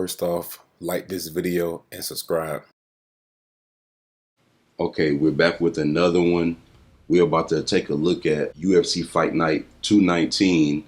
First off, like this video and subscribe. Okay, we're back with another one. We're about to take a look at UFC Fight Night 219,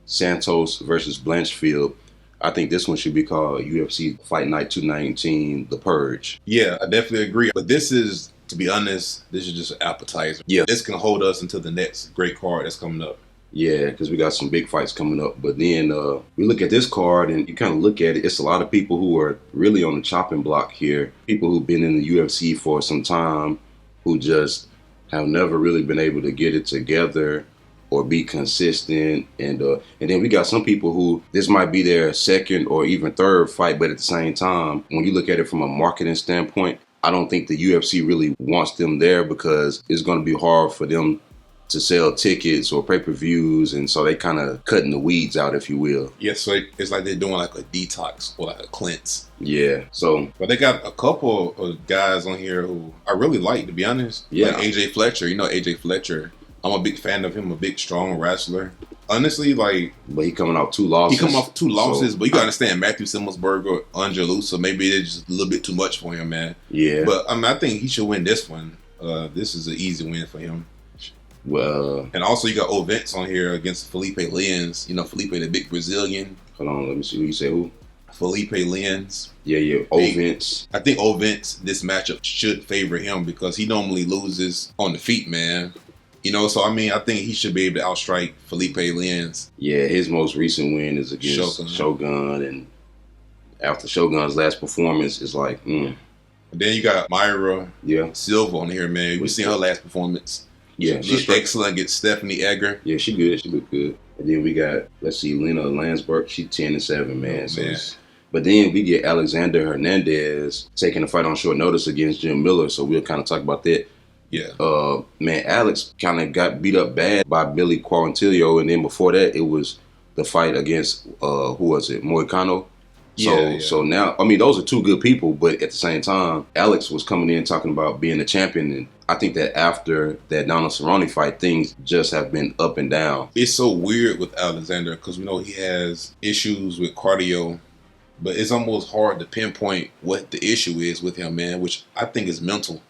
Santos versus Blanchfield. I think this one should be called UFC Fight Night 219, The Purge. Yeah, I definitely agree. But this is, to be honest, this is just an appetizer. Yeah. This can hold us until the next great card that's coming up. Yeah, because we got some big fights coming up. But then we look at this card and you kind of look at it. It's a lot of people who are really on the chopping block here. People who've been in the UFC for some time who just have never really been able to get it together or be consistent. And then we got some people who this might be their second or even third fight. But at the same time, when you look at it from a marketing standpoint, I don't think the UFC really wants them there because it's going to be hard for them to sell tickets or pay-per-views, and so they kind of cutting the weeds out, if you will. Yeah, so it's like they're doing like a detox or like a cleanse. Yeah, so. But they got a couple of guys on here who I really like, to be honest. Yeah. Like AJ Fletcher. You know AJ Fletcher. I'm a big fan of him, a big, strong wrestler. Honestly, like... But he coming off 2 losses. He come off 2 losses, but you gotta understand Matthew Simmelsberger, Angelou, so maybe it's just a little bit too much for him, man. Yeah. But I mean, I think he should win this one. This is an easy win for him. Well, and also you got Ovens on here against Felipe Lins. You know, Felipe, the big Brazilian. Hold on, let me see who you say who. Felipe Lins. Yeah, Ovens. I think Ovens, this matchup should favor him because he normally loses on the feet, man. You know, so I mean, I think he should be able to outstrike Felipe Lins. Yeah, his most recent win is against Shogun, and after Shogun's last performance, it's like, And then you got Myra Silva on here, man. We seen her last performance. Yeah, she's excellent against Stephanie Egger. Yeah, she good. She look good. And then we got, let's see, Lena Landsberg. She's 10-7, man. But then we get Alexander Hernandez taking a fight on short notice against Jim Miller. So we'll kind of talk about that. Yeah. Man, Alex kind of got beat up bad by Billy Quarantillo. And then before that, it was the fight against, who was it? Moicano. So now, I mean, those are 2 good people, but at the same time, Alex was coming in talking about being a champion, and I think that after that Donald Cerrone fight, things just have been up and down. It's so weird with Alexander because we know he has issues with cardio, but it's almost hard to pinpoint what the issue is with him, man, which I think is mental.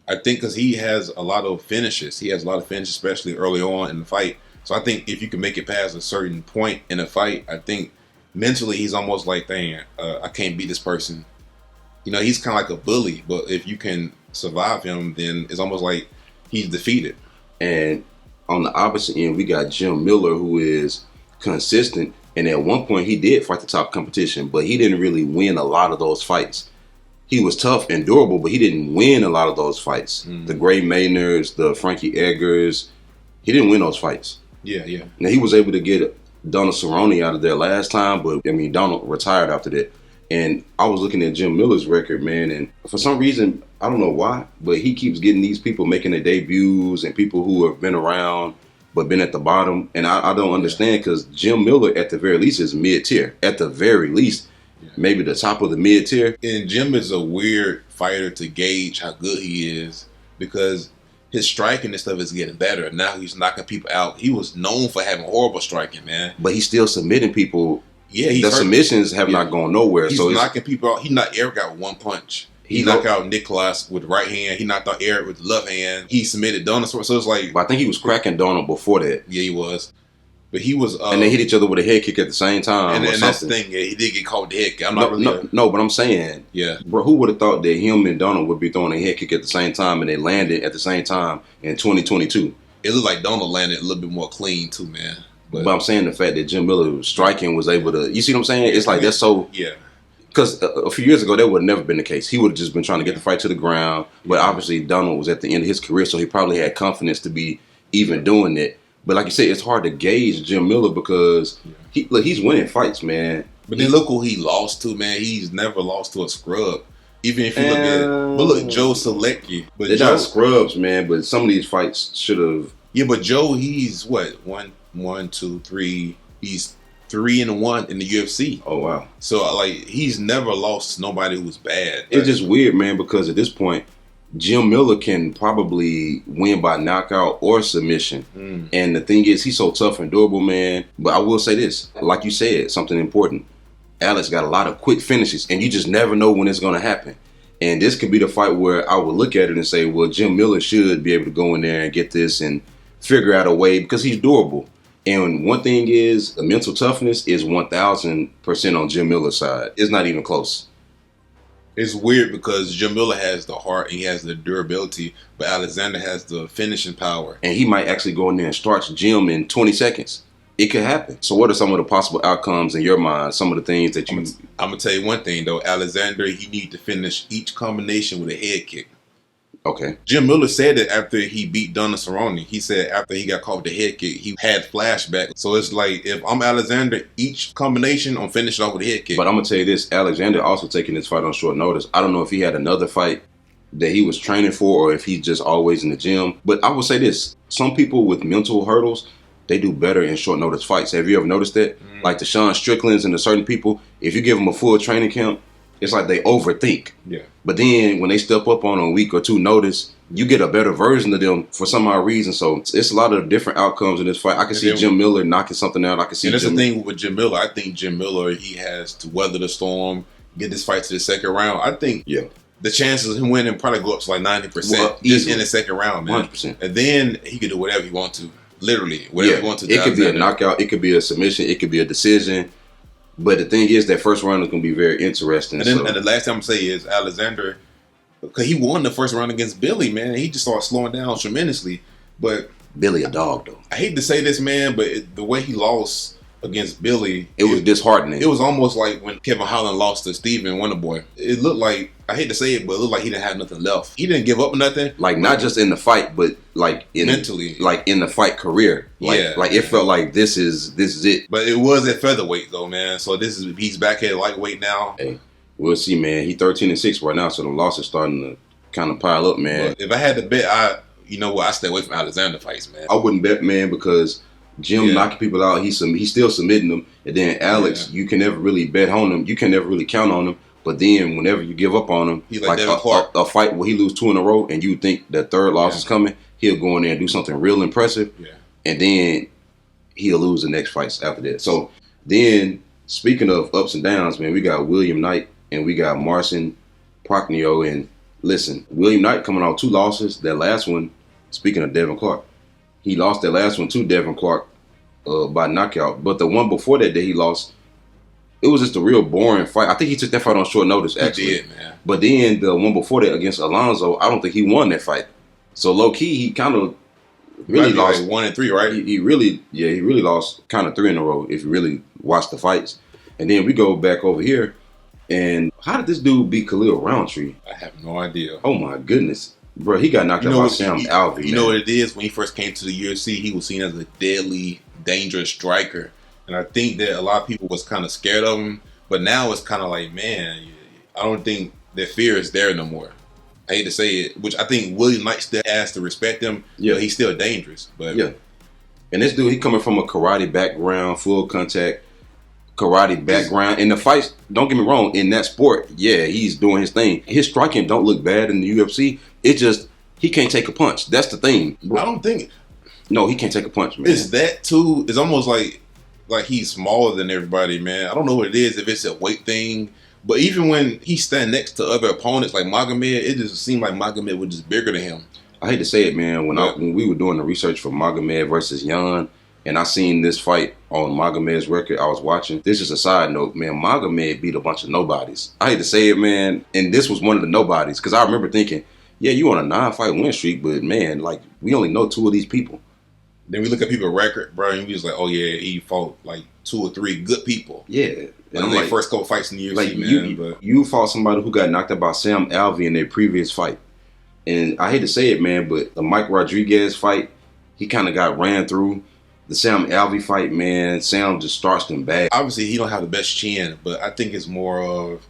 I think because he has a lot of finishes. He has a lot of finishes, especially early on in the fight. So I think if you can make it past a certain point in a fight, I think mentally, he's almost like, dang, I can't beat this person. You know, he's kind of like a bully, but if you can survive him, then it's almost like he's defeated. And on the opposite end, we got Jim Miller, who is consistent. And at one point, he did fight the top competition, but he didn't really win a lot of those fights. He was tough and durable, but he didn't win a lot of those fights. The Gray Maynards, the Frankie Eggers, he didn't win those fights. Yeah. Now, he was able to get Donald Cerrone out of there last time, but I mean, Donald retired after that. And I was looking at Jim Miller's record, man, and for some reason, I don't know why, but he keeps getting these people making their debuts and people who have been around but been at the bottom. And I don't understand because Jim Miller, at the very least, is mid-tier. At the very least, maybe the top of the mid-tier. And Jim is a weird fighter to gauge how good he is because his striking and stuff is getting better. Now he's knocking people out. He was known for having horrible striking, man. But he's still submitting people. Yeah, the submissions have not gone nowhere. He's so knocking people out. He knocked Eric out with 1 punch. He knocked out Nicholas with the right hand. He knocked out Eric with the left hand. He submitted Donald. So it's like... But I think he was cracking Donald before that. Yeah, he was. But he was... and they hit each other with a head kick at the same time. And that's the thing. Yeah, he did get caught with the head kick. No, but I'm saying... Yeah. Bro, who would have thought that him and Donald would be throwing a head kick at the same time and they landed at the same time in 2022? It looked like Donald landed a little bit more clean too, man. But I'm saying the fact that Jim Miller striking was able to... You see what I'm saying? It's like that's so... Yeah. Because a few years ago, that would have never been the case. He would have just been trying to get the fight to the ground. But obviously, Donald was at the end of his career, so he probably had confidence to be even doing it. But like you said, it's hard to gauge Jim Miller because he's winning fights, man. But then look who he lost to, man. He's never lost to a scrub. Even if you look at... But look, Joe Selecki. They're not scrubs, man, but some of these fights should have... Yeah, but Joe, he's what? 1, 2, 3... He's 3-1 in the UFC. Oh, wow. So, like, he's never lost to nobody who's bad. It's just weird, man, because at this point, Jim Miller can probably win by knockout or submission. And the thing is, he's so tough and durable, man. But I will say this, like you said, something important. Alex got a lot of quick finishes, and you just never know when it's going to happen. And this could be the fight where I would look at it and say, well, Jim Miller should be able to go in there and get this and figure out a way because he's durable. And one thing is, the mental toughness is 1,000% on Jim Miller's side. It's not even close. It's weird because Jim Miller has the heart and he has the durability, but Alexander has the finishing power. And he might actually go in there and start Jim in 20 seconds. It could happen. So what are some of the possible outcomes in your mind? Some of the things that you... I'm going to tell you one thing, though. Alexander, he needs to finish each combination with a head kick. Okay. Jim Miller said it after he beat Donna Cerrone. He said after he got caught with the head kick, he had flashbacks. So it's like, if I'm Alexander, each combination, I'm finishing off with a head kick. But I'm going to tell you this. Alexander also taking this fight on short notice. I don't know if he had another fight that he was training for or if he's just always in the gym. But I will say this. Some people with mental hurdles, they do better in short notice fights. Have you ever noticed that? Like the Sean Stricklands and the certain people, if you give them a full training camp, it's like they overthink. Yeah. But then when they step up on a week or two notice, you get a better version of them for some odd reason. So it's a lot of different outcomes in this fight. I can see Jim Miller knocking something out. I can see. And that's the thing with Jim Miller. I think Jim Miller, he has to weather the storm, get this fight to the second round. I think the chances of him winning probably go up to like 90% just in the second round, man. 100%. And then he could do whatever he wants to. Literally, whatever he wants to do. It could be a knockout. It could be a submission. It could be a decision. But the thing is, that first round is going to be very interesting. And the last thing I'm going to say is Alexander, because he won the first round against Billy, man. He just started slowing down tremendously. But Billy a dog, though. I hate to say this, man, but the way he lost against Billy, it was disheartening. It was almost like when Kevin Holland lost to Steven Wonderboy. It looked like, I hate to say it, but it looked like he didn't have nothing left. He didn't give up nothing. Like, not just in the fight, but like mentally. Like in the fight career. Like it felt like this is it. But it was at featherweight though, man. So he's back at lightweight now. Hey, we'll see, man. He 13-6 right now, so the losses starting to kind of pile up, man. But if I had to bet, I stay away from Alexander fights, man. I wouldn't bet, man, because Jim knocking people out, he's still submitting them. And then Alex, you can never really bet on him. You can never really count on him. But then whenever you give up on him, like a fight where he lose 2 in a row and you think the third loss is coming, he'll go in there and do something real impressive. Yeah. And then he'll lose the next fights after that. So then, speaking of ups and downs, man, we got William Knight and we got Marcin Prachnio. And listen, William Knight coming off 2 losses. That last one, speaking of Devin Clark, he lost that last one to Devin Clark by knockout. But the one before that he lost, it was just a real boring fight. I think he took that fight on short notice, actually. He did, man. But then the one before that against Alonzo, I don't think he won that fight. So low key, he kind of really lost like 1 and 3, right? He really lost kind of 3 in a row if you really watch the fights. And then we go back over here, and how did this dude beat Khalil Roundtree? I have no idea. Oh my goodness, bro, he got knocked out by Sam Alvey. You know what it is? When he first came to the UFC, he was seen as a deadly, dangerous striker. And I think that a lot of people was kind of scared of him. But now it's kind of like, man, I don't think that fear is there no more. I hate to say it, which I think William Knight still has to respect him. Yeah. But he's still dangerous. But yeah. And this dude, he coming from a karate background, full contact karate background. In the fights, don't get me wrong, in that sport, yeah, he's doing his thing. His striking don't look bad in the UFC. It just, he can't take a punch. That's the thing. I don't think. No, he can't take a punch, man. It's that too. It's almost like he's smaller than everybody, man. I don't know what it is, if it's a weight thing. But even when he stand next to other opponents like Magomed, it just seemed like Magomed was just bigger than him. I hate to say it, man. When we were doing the research for Magomed versus Yan, and I seen this fight on Magomed's record, I was watching. This is a side note, man. Magomed beat a bunch of nobodies. I hate to say it, man. And this was one of the nobodies. Because I remember thinking, yeah, you on a 9-fight win streak, but man, like, we only know 2 of these people. Then we look at people's record, bro, and we just like, oh yeah, he fought like 2 or 3 good people. Yeah. And I'm like, first couple fights in the UFC, like, man. You fought somebody who got knocked out by Sam Alvey in their previous fight. And I hate to say it, man, but the Mike Rodriguez fight, he kind of got ran through. The Sam Alvey fight, man, Sam just starts them bad. Obviously, he don't have the best chin, but I think it's more of,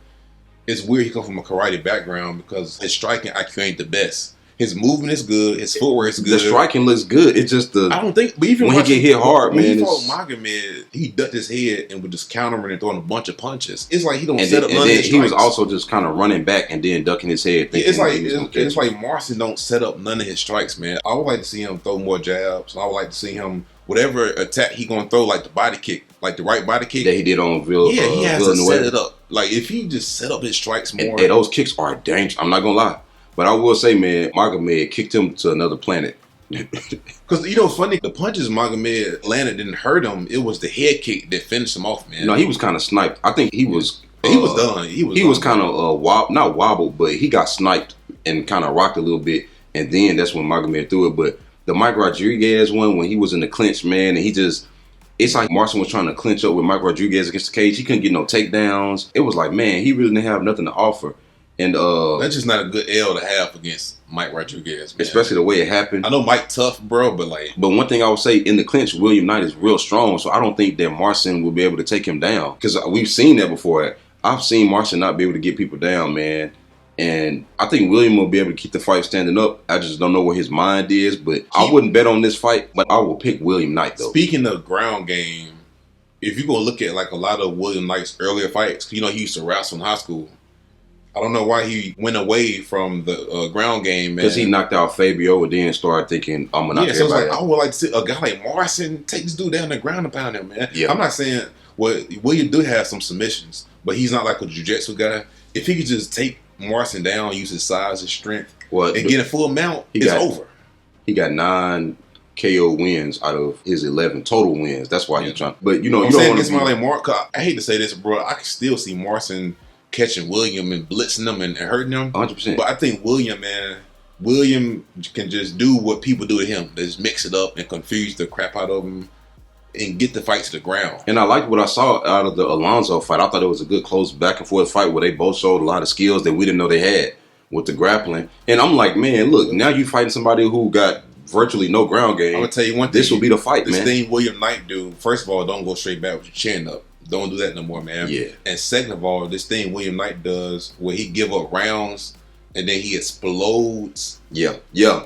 it's weird he come from a karate background because his striking IQ ain't the best. His movement is good. His footwork is good. The striking looks good. It's just I don't think. But even when he get hit hard, when man. He fought Magomed, he ducked his head and would just counter and throwing a bunch of punches. It's like he don't set up none of his strikes. He was also just kind of running back and then ducking his head. It's like Marcin don't set up none of his strikes, man. I would like to see him throw more jabs. I would like to see him, whatever attack he gonna throw, like the body kick. like the right body kick that he did on he has to Villeneuve. set it up. Like if he just set up his strikes more, and those kicks are dangerous. I'm not gonna lie, but I will say, man, Magomed kicked him to another planet. Because you know, funny, the punches Magomed landed didn't hurt him. It was the head kick that finished him off, man. No, he was kind of sniped. I think he was. He was done. He was kind of not wobbled, but he got sniped and kind of rocked a little bit, and then that's when Magomed threw it. But the Mike Rodriguez one, when he was in the clinch, man, and he just. It's like Marcin was trying to clinch up with Mike Rodriguez against the cage. He couldn't get no takedowns. It was like, man, he really didn't have nothing to offer. And that's just not a good L to have against Mike Rodriguez, man. Especially the way it happened. I know Mike tough, bro, but one thing I would say, in the clinch, William Knight is real strong, so I don't think that Marcin will be able to take him down. Because we've seen that before. I've seen Marcin not be able to get people down, man. And I think William will be able to keep the fight standing up. I just don't know where his mind is, but I wouldn't bet on this fight, but I will pick William Knight, though. Speaking of ground game, if you're going to look at like a lot of William Knight's earlier fights, you know, he used to wrestle in high school. I don't know why he went away from the ground game, man. Because he knocked out Fabio and then started thinking, I'm going to knock so it's everybody like, out. I would like to see a guy like Marcin take this dude down the ground and pound him, man. Yeah. I'm not saying, well, William do have some submissions, but he's not like a jiu-jitsu guy. If he could just take Marcin down, use his size, his strength, and get a full mount, it's over. He got 9 KO wins out of his 11 total wins. That's why he's trying. But, you know, I'm you don't saying want against like Mark. I hate to say this, bro. I can still see Marcin catching William and blitzing him and hurting him. 100%. But I think William can just do what people do to him. Just mix it up and confuse the crap out of him and get the fight to the ground. And I liked what I saw out of the Alonzo fight. I thought it was a good close back and forth fight where they both showed a lot of skills that we didn't know they had with the grappling. And I'm like, man, look, now you fighting somebody who got virtually no ground game. I'm gonna tell you one thing. This will be the fight, man. This thing William Knight do, first of all, don't go straight back with your chin up. Don't do that no more, man. Yeah. And second of all, this thing William Knight does where he give up rounds and then he explodes. Yeah.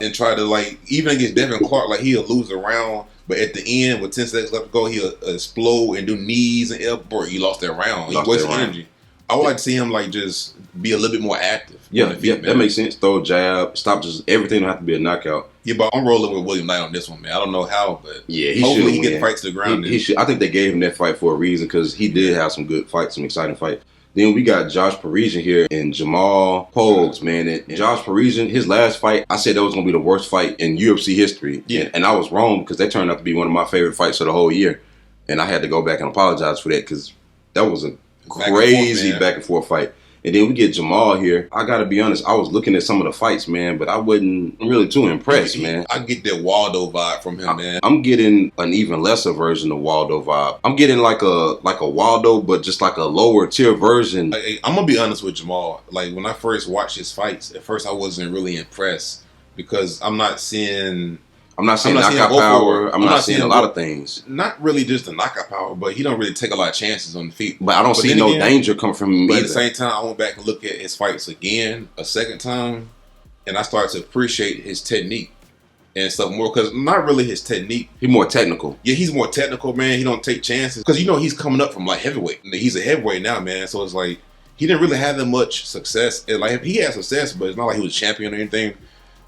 And try to, like, even against Devin Clark, like, he'll lose a round, but at the end, with 10 seconds left to go, he'll explode and do knees and elbow. You lost that round. He wasted energy. I would like to see him, like, just be a little bit more active. Yeah, that makes sense. Throw a jab, stop, just everything don't have to be a knockout. Yeah, but I'm rolling with William Knight on this one, man. I don't know how, but yeah, hopefully he get fights to the ground. He should. I think they gave him that fight for a reason because he did have some good fights, some exciting fights. Then we got Josh Parisian here and Jamal Pogues, man. And Josh Parisian, his last fight, I said that was going to be the worst fight in UFC history. Yeah. And I was wrong because that turned out to be one of my favorite fights of the whole year. And I had to go back and apologize for that because that was a crazy back and forth fight. And then we get Jamal here. I got to be honest, I was looking at some of the fights, man, but I wasn't really too impressed, man. I get that Waldo vibe from him, man. I'm getting an even lesser version of Waldo vibe. I'm getting like a Waldo, but just like a lower tier version. I'm going to be honest with Jamal. Like, when I first watched his fights, at first I wasn't really impressed because I'm not seeing knockout power. I'm not seeing a lot of things. Not really just the knockout power, but he don't really take a lot of chances on the feet. But I don't see no danger coming from him either. But either. at the same time, I went back and looked at his fights again a second time, and I started to appreciate his technique and stuff more because not really his technique. He's more technical. Yeah, he's more technical, man. He don't take chances because you know he's coming up from like heavyweight. He's a heavyweight now, man. So it's like he didn't really have that much success. And like he had success, but it's not like he was champion or anything.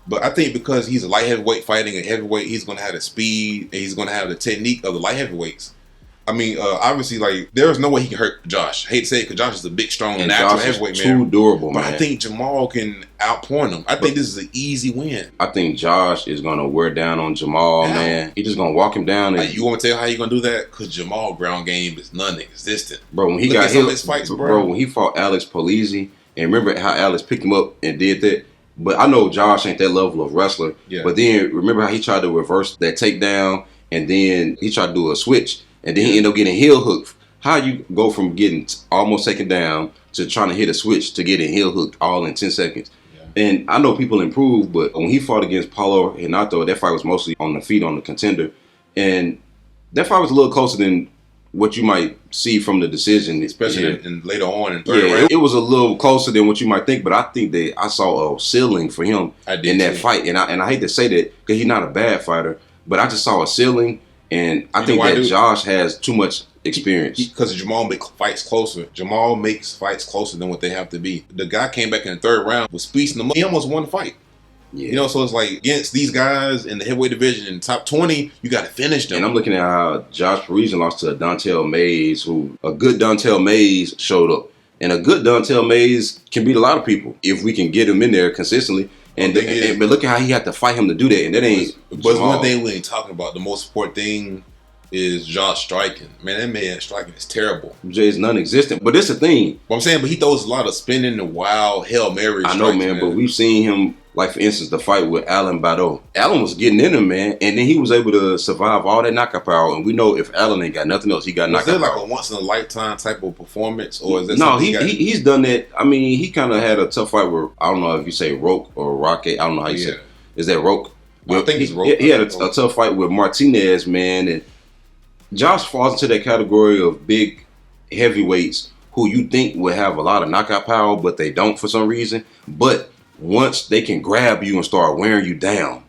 But I think because he's a light heavyweight fighting a heavyweight, he's going to have the speed and he's going to have the technique of the light heavyweights. I mean, obviously, like, there's no way he can hurt Josh. I hate to say it because Josh is a big, strong, natural heavyweight, man. Too durable, man. But I think Jamal can outpoint him. I think this is an easy win. I think Josh is going to wear down on Jamal, man. He's just going to walk him down. And you want me to tell you how you're going to do that? Because Jamal ground game is non-existent. Bro, when he got hit, when he fought Alex Polizzi, and remember how Alex picked him up and did that? But I know Josh ain't that level of wrestler. Yeah. But then remember how he tried to reverse that takedown and then he tried to do a switch and then he ended up getting heel hooked. How you go from getting almost taken down to trying to hit a switch to getting heel hooked all in 10 seconds? Yeah. And I know people improve, but when he fought against Paulo Renato, that fight was mostly on the feet on the contender. And that fight was a little closer than what you might see from the decision, especially in later on in third round. It was a little closer than what you might think, but I think that I saw a ceiling for him in that fight, and I hate to say that because he's not a bad fighter, but I just saw a ceiling, and I think that Josh has too much experience because Jamal makes fights closer. Jamal makes fights closer than what they have to be. The guy came back in the third round was speeding him up. He almost won the fight. Yeah. You know, so it's like against these guys in the heavyweight division in the top 20, you got to finish them. And I'm looking at how Josh Parisian lost to Dontel Mays, who a good Dontel Mays showed up. And a good Dontel Mays can beat a lot of people if we can get him in there consistently. But look at how he had to fight him to do that. And that ain't. But one thing we ain't talking about. The most important thing is Josh striking. Man, that man striking is terrible. Jay's non-existent. But it's a thing. What I'm saying, but he throws a lot of spinning and wild Hail Mary strikes. I know, man, but we've seen him, like, for instance, the fight with Alan Badeau. Alan was getting in him, man, and then he was able to survive all that knockout power. And we know if Alan ain't got nothing else, he got knockout power. Is that like a once-in-a-lifetime type of performance? Or is that no, he's done that. I mean, he kind of had a tough fight with, I don't know if you say Roque or Roque. I don't know how you say it. Is that Roque? Well, I think it's Roque. He had a tough fight with Martinez, man, and Josh falls into that category of big heavyweights who you think would have a lot of knockout power, but they don't for some reason. But once they can grab you and start wearing you down,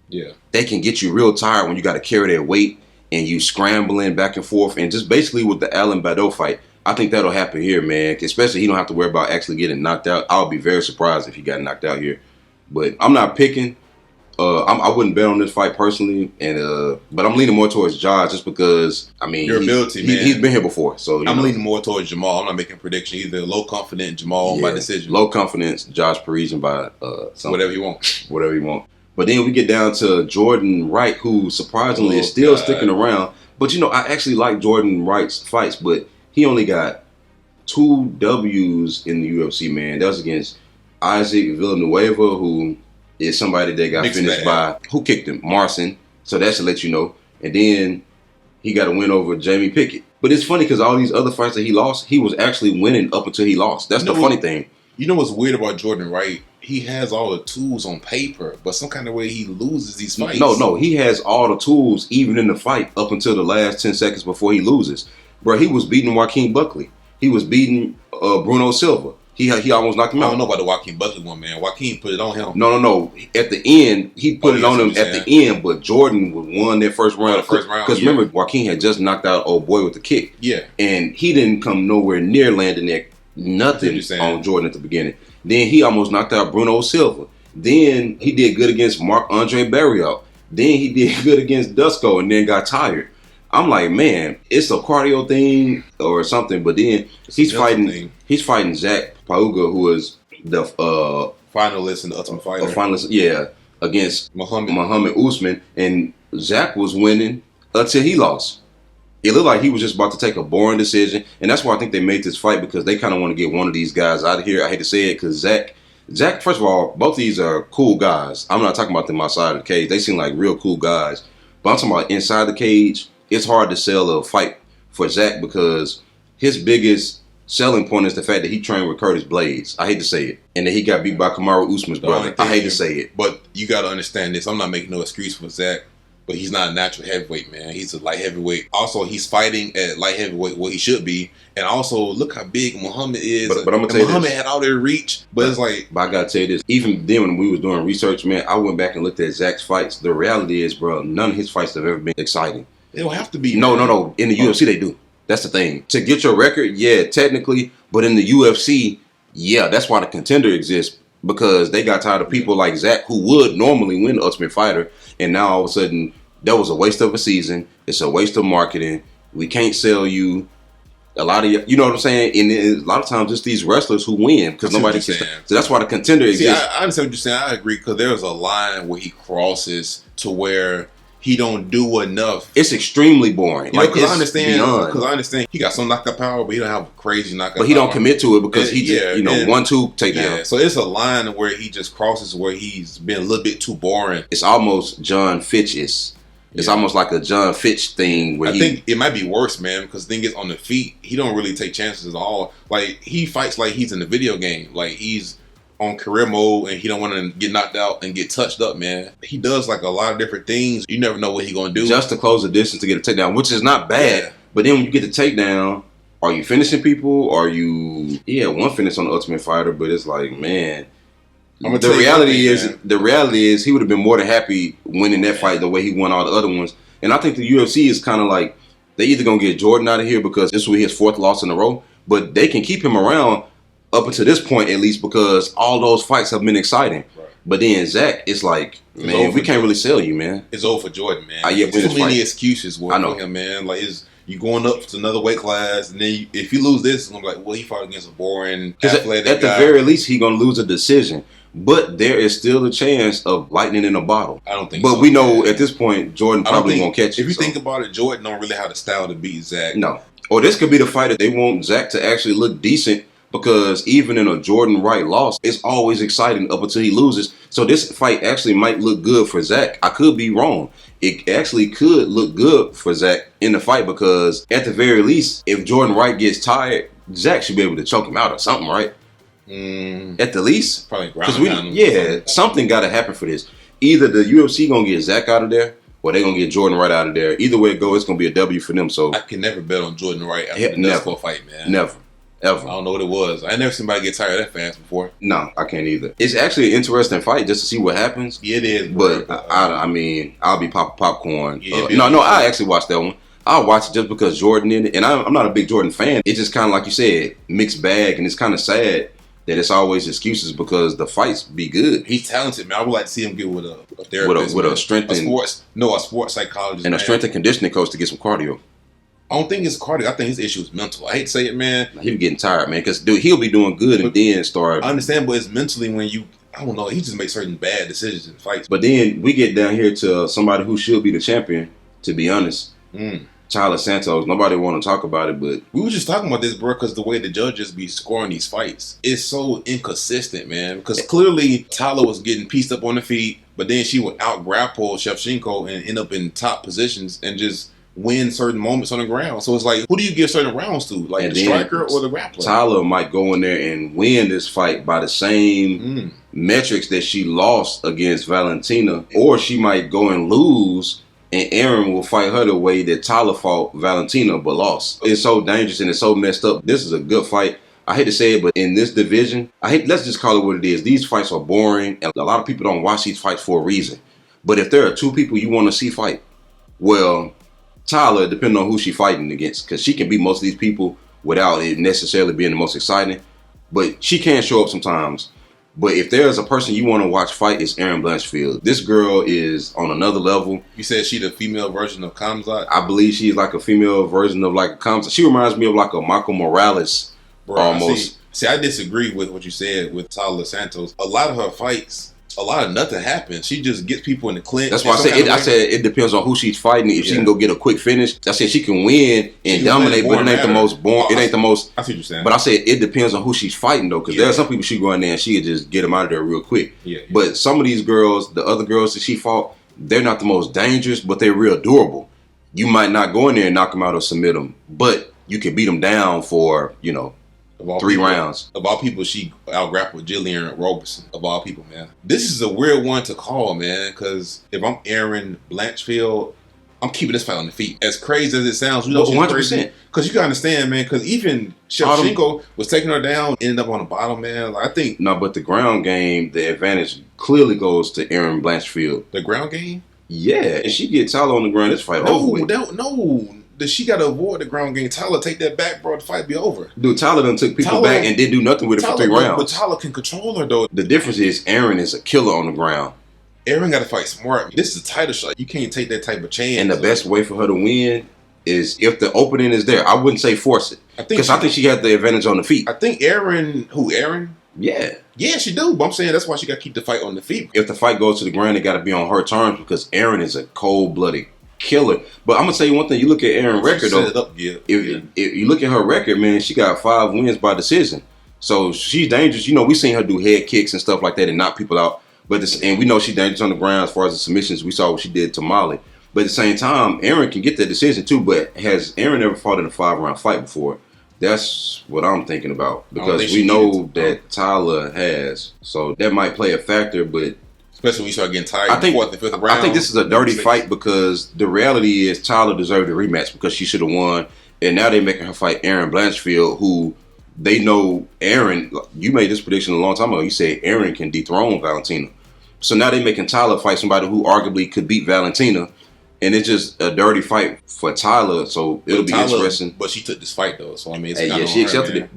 they can get you real tired when you got to carry their weight and you scrambling back and forth. And just basically with the Alan Badeau fight, I think that'll happen here, man. Especially he don't have to worry about actually getting knocked out. I'll be very surprised if he got knocked out here. But I'm not picking. I wouldn't bet on this fight personally, but I'm leaning more towards Josh just because, I mean, your ability, man. He's been here before, so I'm leaning more towards Jamal. I'm not making a prediction either. Low confident Jamal by decision. Low confidence Josh Parisian by whatever you want. Whatever you want. But then we get down to Jordan Wright, who surprisingly is still sticking around. But I actually like Jordan Wright's fights, but he only got 2 W's in the UFC, man. That was against Isaac Villanueva, who is somebody that got finished by, who kicked him? Marcin. So that should let you know. And then he got a win over Jamie Pickett. But it's funny because all these other fights that he lost, he was actually winning up until he lost. That's the funny thing. You know what's weird about Jordan Wright? He has all the tools on paper, but some kind of way he loses these fights. No, he has all the tools even in the fight up until the last 10 seconds before he loses. Bro, he was beating Joaquin Buckley. He was beating Bruno Silva. He almost knocked him out. I don't know about the Joaquin Buckley one, man. Joaquin put it on him. No. At the end, he put it on him at the end, but Jordan won that first round. Because remember, Joaquin had just knocked out old boy with the kick. Yeah. And he didn't come nowhere near landing that nothing on Jordan at the beginning. Then he almost knocked out Bruno Silva. Then he did good against Marc-Andre Barriault. Then he did good against Dusko and then got tired. I'm like, man, it's a cardio thing or something. But then he's fighting Zach Pauga, who is the finalist in the Ultimate Fighter. Finalist, against Muhammad Usman. And Zach was winning until he lost. It looked like he was just about to take a boring decision. And that's why I think they made this fight, because they kind of want to get one of these guys out of here. I hate to say it, because Zach, first of all, both of these are cool guys. I'm not talking about them outside of the cage. They seem like real cool guys. But I'm talking about inside the cage. It's hard to sell a fight for Zach because his biggest selling point is the fact that he trained with Curtis Blades. I hate to say it. And that he got beat by Kamaru Usman's brother. I hate to say it. But you got to understand this. I'm not making no excuse for Zach, but he's not a natural heavyweight, man. He's a light heavyweight. Also, he's fighting at light heavyweight what he should be. And also, look how big Muhammad is. But I'm going to tell you Muhammad had all their reach, but it's like... But I got to tell you this. Even then when we was doing research, man, I went back and looked at Zach's fights. The reality is, bro, none of his fights have ever been exciting. They don't have to be. No. In the UFC, they do. That's the thing. To get your record, technically. But in the UFC, that's why the contender exists. Because they got tired of people like Zach, who would normally win the Ultimate Fighter. And now all of a sudden, that was a waste of a season. It's a waste of marketing. We can't sell you. A lot of you know what I'm saying? And a lot of times it's these wrestlers who win because nobody can. So that's why the contender exists. I understand what you're saying. I agree, because there's a line where he crosses to where he don't do enough. It's extremely boring. Because I understand he got some knockout power, but he don't have crazy knockout power. But he don't commit to it because he just, 1-2 takedown. Yeah, so it's a line where he just crosses where he's been a little bit too boring. It's almost John Fitch-ish. It's almost like a John Fitch thing where I think it might be worse, man, because the thing is, on the feet, he don't really take chances at all. Like, he fights like he's in the video game. Like, he's on career mode and he don't want to get knocked out and get touched up, man. He does like a lot of different things. You never know what he's going to do. Just to close the distance to get a takedown, which is not bad. Yeah. But then when you get the takedown, are you finishing people? Are you... one finish on the Ultimate Fighter, but it's like, man... The reality is he would have been more than happy winning that fight the way he won all the other ones. And I think the UFC is kind of like, they either going to get Jordan out of here because this will be his 4th loss in a row, but they can keep him around up until this point at least because all those fights have been exciting. Right. But then Zach, it's like, man, we can't really sell you, man. It's over for Jordan, man. Yeah, There's too many excuses for him, man. Like, you going up to another weight class, and then if you lose this, I'm like, well, he fought against a boring athletic at the very least, he gonna lose a decision. But there is still a chance of lightning in a bottle. I don't think but so. But we know at this point, Jordan probably won't catch it. If you think about it, Jordan don't really have the style to beat Zach. No. Or this could be the fight that they want Zach to actually look decent, because even in a Jordan Wright loss, it's always exciting up until he loses. So this fight actually might look good for Zach. I could be wrong. It actually could look good for Zach in the fight, because at the very least, if Jordan Wright gets tired, Zach should be able to choke him out or something, right? At the least. Probably ground something got to happen for this. Either the UFC going to get Zach out of there, or they're going to get Jordan Wright out of there. Either way it goes, it's going to be a W for them. So I can never bet on Jordan Wright after the Nesco fight, man. Never. Ever. I don't know what it was. I never seen somebody get tired that fast before. No, I can't either. It's actually an interesting fight just to see what happens. Yeah, it is. But I mean, I'll be popping popcorn. No, I actually watched that one. I'll watch it just because Jordan in it. And I'm not a big Jordan fan. It's just kind of like you said, mixed bag. And it's kind of sad that it's always excuses, because the fights be good. He's talented, man. I would like to see him get with a therapist. With a strength a sports psychologist. And a strength and conditioning coach to get some cardio. I don't think it's cardio. I think his issue is mental. I hate to say it, man. He be getting tired, man, because he'll be doing good and then start. I understand, but it's mentally when I don't know, he just makes certain bad decisions in fights. But then we get down here to somebody who should be the champion, to be honest. Taila Santos. Nobody want to talk about it, but we were just talking about this, bro, because the way the judges be scoring these fights is so inconsistent, man. Because clearly Taila was getting pieced up on the feet, but then she would out grapple Shevchenko and end up in top positions and just win certain moments on the ground. So it's like, who do you give certain rounds to? Like the striker or the grappler? Taila might go in there and win this fight by the same metrics that she lost against Valentina, or she might go and lose, and Erin will fight her the way that Taila fought Valentina but lost. It's so dangerous and it's so messed up. This is a good fight. I hate to say it, but in this division, let's just call it what it is. These fights are boring, and a lot of people don't watch these fights for a reason. But if there are two people you want to see fight, well, Taila, depending on who she's fighting against, because she can beat most of these people without it necessarily being the most exciting, but she can show up sometimes. But if there's a person you want to watch fight, it's Erin Blanchfield. This girl is on another level. You said she the female version of Khamzat? I believe she's like a female version of like a Khamzat. She reminds me of like a Michael Morales, bro, almost. See, I disagree with what you said with Taila Santos. A lot of her fights, a lot of nothing happens. She just gets people in the clinch. That's why I said it depends on who she's fighting. If she can go get a quick finish, I said she can win and dominate, but it ain't the most boring. It ain't the most. I see what you're saying. But I said it depends on who she's fighting though, because there are some people she go in there and she could just get them out of there real quick. But some of these girls, the other girls that she fought, they're not the most dangerous, but they're real durable. You might not go in there and knock them out or submit them, but you can beat them down for 3 rounds. Of all people, she out-grappled Jillian Robertson. Of all people, man. This is a weird one to call, man, because if I'm Erin Blanchfield, I'm keeping this fight on the feet. As crazy as it sounds, she's 100%. Crazy. Because you got to understand, man, because even Shevchenko was taking her down, ended up on the bottom, man. Like, I think... No, but the ground game, the advantage clearly goes to Erin Blanchfield. The ground game? Yeah. If she gets Taila on the ground, this fight over with. No. She got to avoid the ground game. Taila, take that back, bro. The fight be over. Dude, Taila done took people back and didn't do nothing with it for 3 rounds. But Taila can control her, though. The difference is Erin is a killer on the ground. Erin got to fight smart. This is a title shot. You can't take that type of chance. And the best way for her to win is if the opening is there. I wouldn't say force it. Because I think she had the advantage on the feet. I think Erin... Who, Erin? Yeah. Yeah, she do. But I'm saying that's why she got to keep the fight on the feet. If the fight goes to the ground, it got to be on her terms, because Erin is a cold-blooded killer. But I'm gonna tell you one thing. You look at Erin's record though. If you look at her record, man, she got 5 wins by decision. So she's dangerous. We seen her do head kicks and stuff like that and knock people out. And we know she's dangerous on the ground as far as the submissions. We saw what she did to Molly. But at the same time, Erin can get that decision too. But has Erin ever fought in a 5-round fight before? That's what I'm thinking about, because we know that Taila has. So that might play a factor, but. Especially when you start getting tired. I think this is a dirty fight, because the reality is Taila deserved a rematch because she should have won. And now they're making her fight Erin Blanchfield, who they know Erin. You made this prediction a long time ago. You said Erin can dethrone Valentina. So now they're making Taila fight somebody who arguably could beat Valentina. And it's just a dirty fight for Taila. So it'll be interesting. But she took this fight, though. So, I mean, she accepted it.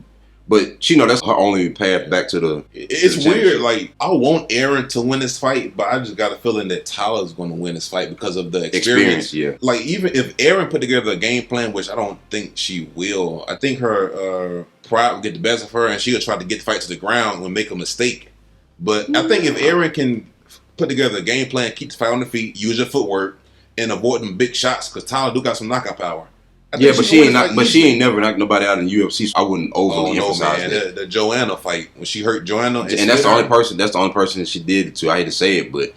But she know that's her only path back to the. It's to the weird. Like, I want Erin to win this fight, but I just got a feeling that Tyler's going to win this fight because of the experience. Yeah. Like, even if Erin put together a game plan, which I don't think she will, I think her pride will get the best of her, and she'll try to get the fight to the ground and make a mistake. But I think if Erin can put together a game plan, keep the fight on the feet, use your footwork, and avoid them big shots, because Tyler do got some knockout power. Yeah, but she ain't never knocked nobody out in the UFC. So I wouldn't overly emphasize that. The Joanna fight, when she hurt Joanna, and that's the only person. That's the only person that she did it to. I hate to say it, but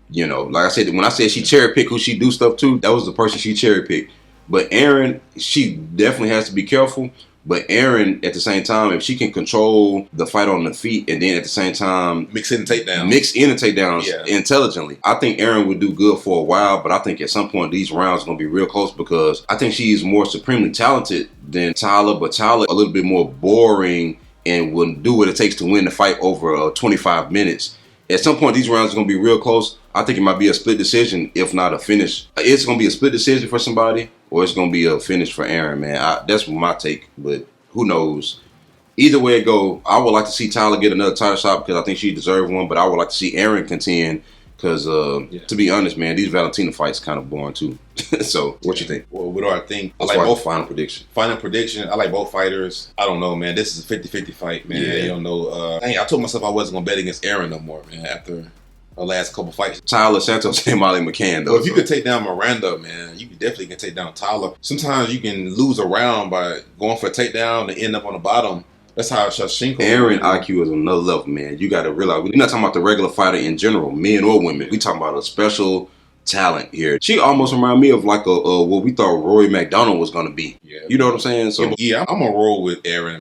you know, like I said, when I said she cherry picked who she do stuff to, that was the person she cherry picked. But Erin, she definitely has to be careful. But Erin, at the same time, if she can control the fight on the feet and then at the same time mix in the takedowns intelligently, I think Erin would do good for a while. But I think at some point these rounds are going to be real close because I think she's more supremely talented than Taila, but Taila a little bit more boring and will do what it takes to win the fight over 25 minutes. At some point these rounds are going to be real close. I think it might be a split decision, if not a finish. It's going to be a split decision for somebody, or it's going to be a finish for Erin, man. That's my take, but who knows? Either way it go, I would like to see Taila get another title shot because I think she deserves one, but I would like to see Erin contend because, to be honest, man, these Valentina fights kind of boring too. So, what you think? Well, what do I think? I like both final prediction. Final prediction. I like both fighters. I don't know, man. This is a 50-50 fight, man. Yeah. You don't know. I told myself I wasn't going to bet against Erin no more, man, after her last couple fights. Taila Santos and Molly McCann, though. Well, if you could take down Miranda, man, you definitely can take down Taila. Sometimes you can lose a round by going for a takedown and end up on the bottom. That's how Shevchenko. Erin IQ is another level, man. You got to realize we're not talking about the regular fighter in general, men or women. We talking about a special talent here. She almost reminded me of like what we thought Rory McDonald was gonna be. Yeah, you know what I'm saying? So yeah, I'm gonna roll with Erin.